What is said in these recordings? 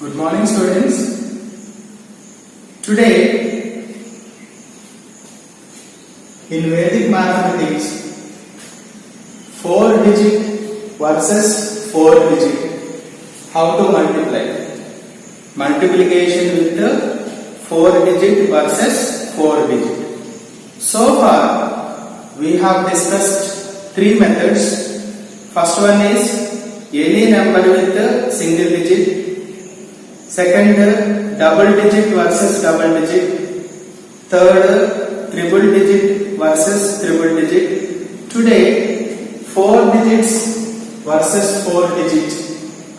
Good morning, students. Today, in Vedic mathematics, 4-digit versus 4-digit, how to multiply. Multiplication with the 4-digit versus 4-digit. So far, we have discussed 3 methods. First one is any number with a single digit. Second, double digit versus double digit. Third, triple digit versus triple digit. Today, 4 digits versus 4 digit.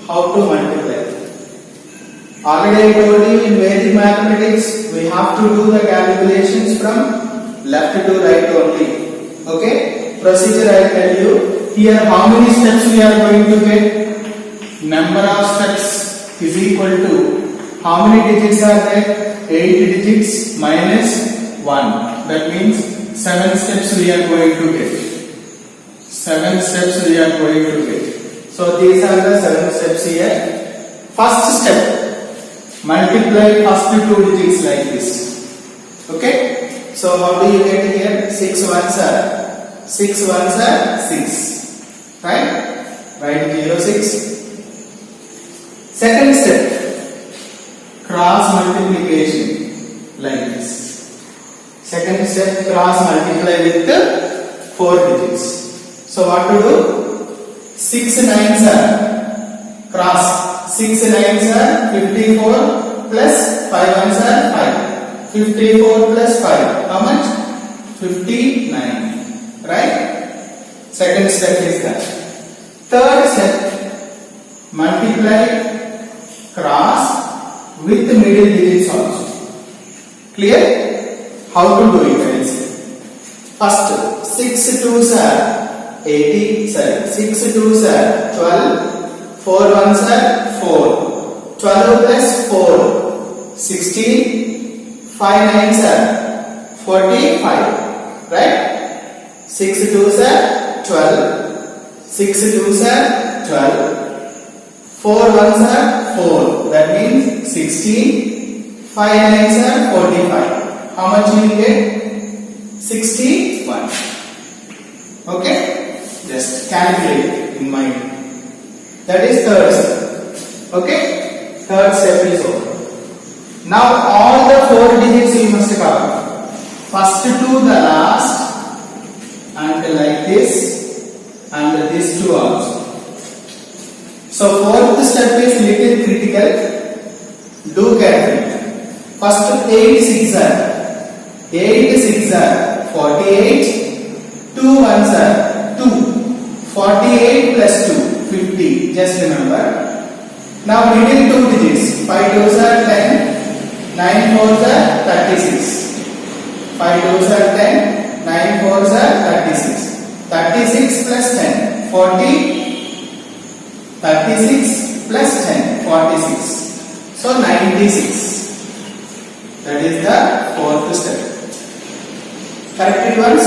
How to multiply? Already I told you in Vedic mathematics, we have to do the calculations from left to right only. Okay? Procedure I tell you. Here, how many steps we are going to get? Number of steps is equal to how many digits are there? 8 digits minus 1. That means 7 steps we are going to get. 7 steps we are going to get. So these are the 7 steps here. First step, multiply first 2 digits like this. Okay? So how do you get here? 6 ones are 6. Right? Write 0, 6. Second step, cross multiplication like this. Second step, cross multiply with the 4 digits. So what to do? 6 nines are cross. 6 nines are 54 plus 5 ones are 5. 54 plus 5. How much? 59. Right? Second step is that. Third step, multiply cross with middle digits also. Clear? How to do it, guys? First, 6 twos are 80, 6 twos are 12, 4 ones are 4, 12 plus 4, 16, 5 nines are 45, right? 6 twos are 12, 6 twos are 12, 4 ones are 4, that means 16, 5 nines are 45. How much you will get? 61. Okay? Just calculate in mind. That is third step. Okay? Third step is over. Now all the 4 digits you must cover. First to the last and like this and this 2 also. So fourth step is little critical. Do carefully. First 8 6 are 8 6 are 48. 2 ones are 2. 48 plus 2 50. Just remember. Now middle 2 digits. 5 2s are 10. 9 4s are 36. 5 2s are 10. 9 4s are 36. 36 plus 10 40. 36 plus 10, 46. So 96. That is the fourth step. Corrected ones.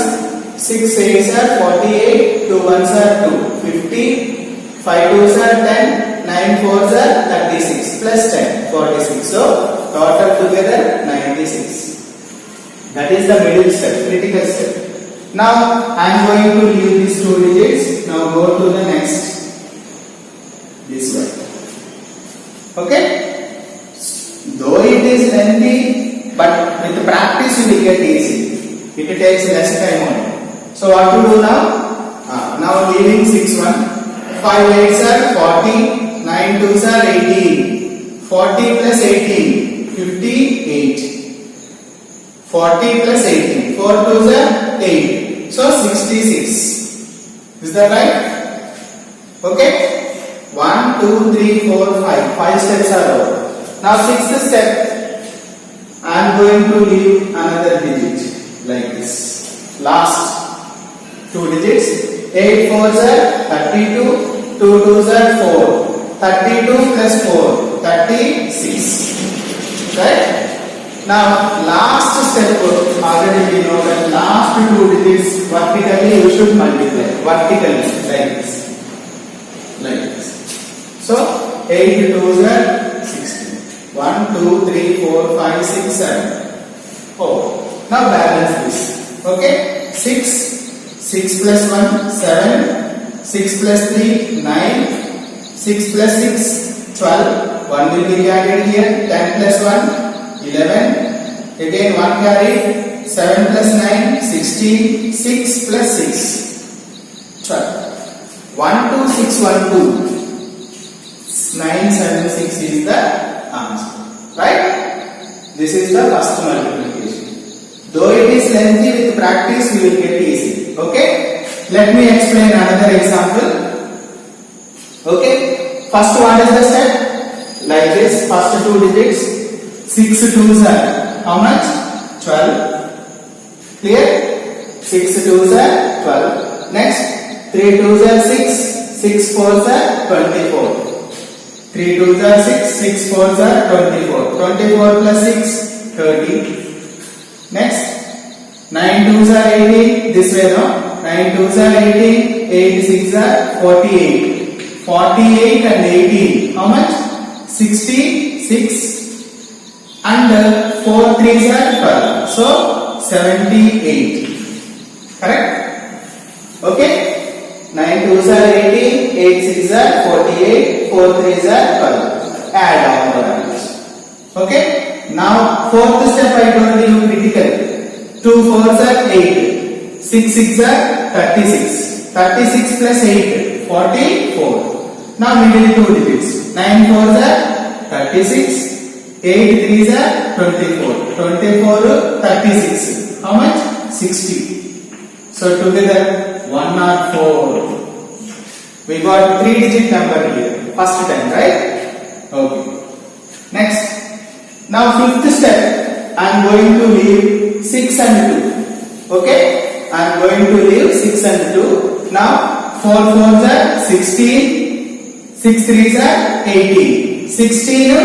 6 8s are 48, 2 ones are 2, 50, 5 2s are 10, 9 4s are 36 plus 10, 46. So total together 96. That is the middle step, critical step. Now I am going to leave these 2 digits. Now go to the next. This way. Okay? Though it is lengthy, but with practice you will get easy. It takes less time only. So what to do now? Now leaving 6 1. 5 8s are 40. 9 2s are 18. 40 plus 18. 58. 40 plus 18. 4 2s are 8. So 66. Is that right? Okay? 1, 2, 3, 4, 5. 5 steps are over. Now 6th step, I am going to leave another digit like this. Last 2 digits. 8 4s are 32. 2 2s are 4. 32 plus 4. 36. Right? Now last step, already we know that last 2 digits vertically you should multiply. Vertically like this. Like this. So 8 2s are 16. 1, 2, 3, 4, 5, 6, 7. Oh, now balance this. Okay, 6, 6 plus 1, 7, 6 plus 3, 9, 6 plus 6, 12. 1 will be added here. 10 plus 1, 11. Again 1 carried. 7 plus 9, 16. 6 plus 6, 12. 1, 2, 6, 1, 2. 9, 7, 6 is the answer. Right? This is the first multiplication. Though it is lengthy, with practice you will get easy. Okay? Let me explain another example. Okay? First, what is the step? Like this, first 2 digits. 6 twos are how much? 12. Clear? 6 twos are 12. Next, 3 twos are 6. 6 fours are 24. 3 twos are 6. 6 fours are 24. 24 plus 6, 30. Next, 9 twos are 18. This way, no? 9 twos are 18. 8 6 are 48. 48 and 18. How much? 66. And 4 threes are 12. So 78. Correct? Okay? 9 twos are 18. 8 6 are 48. 4 threes are 12. Add all the values. Okay? Now, fourth step I told you critical. 2 fours are 8. 6 6 are 36. 36 plus 8, 44. Now, middle 2 digits. 9 fours are 36. 8 threes are 24. 24, 36. How much? 60. So, together 104. We got 3 digit number here. First time, right? Okay. Next. Now fifth step, I am going to leave 6 and 2. Okay? I am going to leave 6 and 2. Now 4 fours are 16. 6 threes are 18. 16,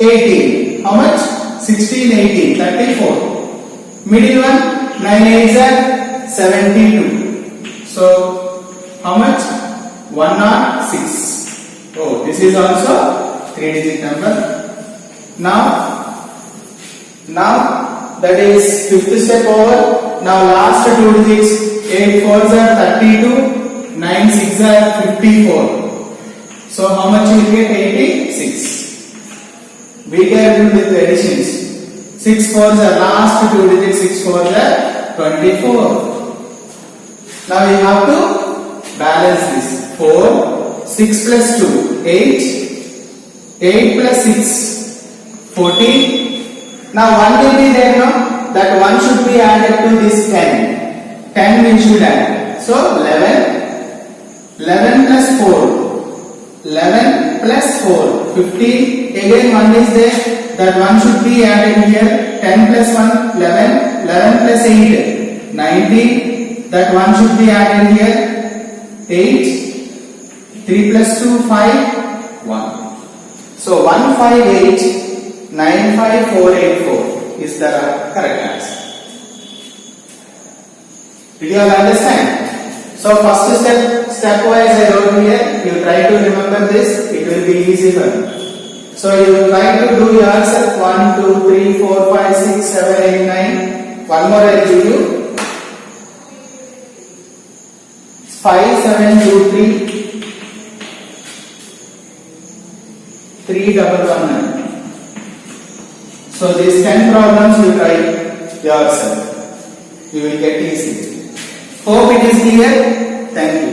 18. How much? 16, 18, 34. Middle one, 9 eights are 72. So how much? 106. Oh, this is also 3 digit number. Now that is fifth step over. Now last 2 digits. 8 fours are 32. 9 6 are 54. So how much you will get? 86. Be careful with the additions. 6 fours are last 2 digits. 6 fours are 24. Now we have to balance this. 4. 6 plus 2. 8. 8 plus 6. 14. Now 1 will be there, no? That 1 should be added to this 10. 10 we should add. So 11. 11 plus 4. 11 plus 4. 15. Again 1 is there. That 1 should be added here. 10 plus 1. 11. 11 plus 8. 19. That 1 should be added here. 8. 3 plus 2. 5. 1. So 158. 95484 is the correct answer. Did you all understand? So first stepwise I wrote here. You try to remember this. It will be easy for you. So you try to do yourself. 1, 2, 3, 4, 5, 6, 7, 8, 9. One more I give you. 5, 7, 2, 3. 3, 1, 1, 9. So these 10 problems you try yourself. You will get easy. Hope it is clear. Thank you.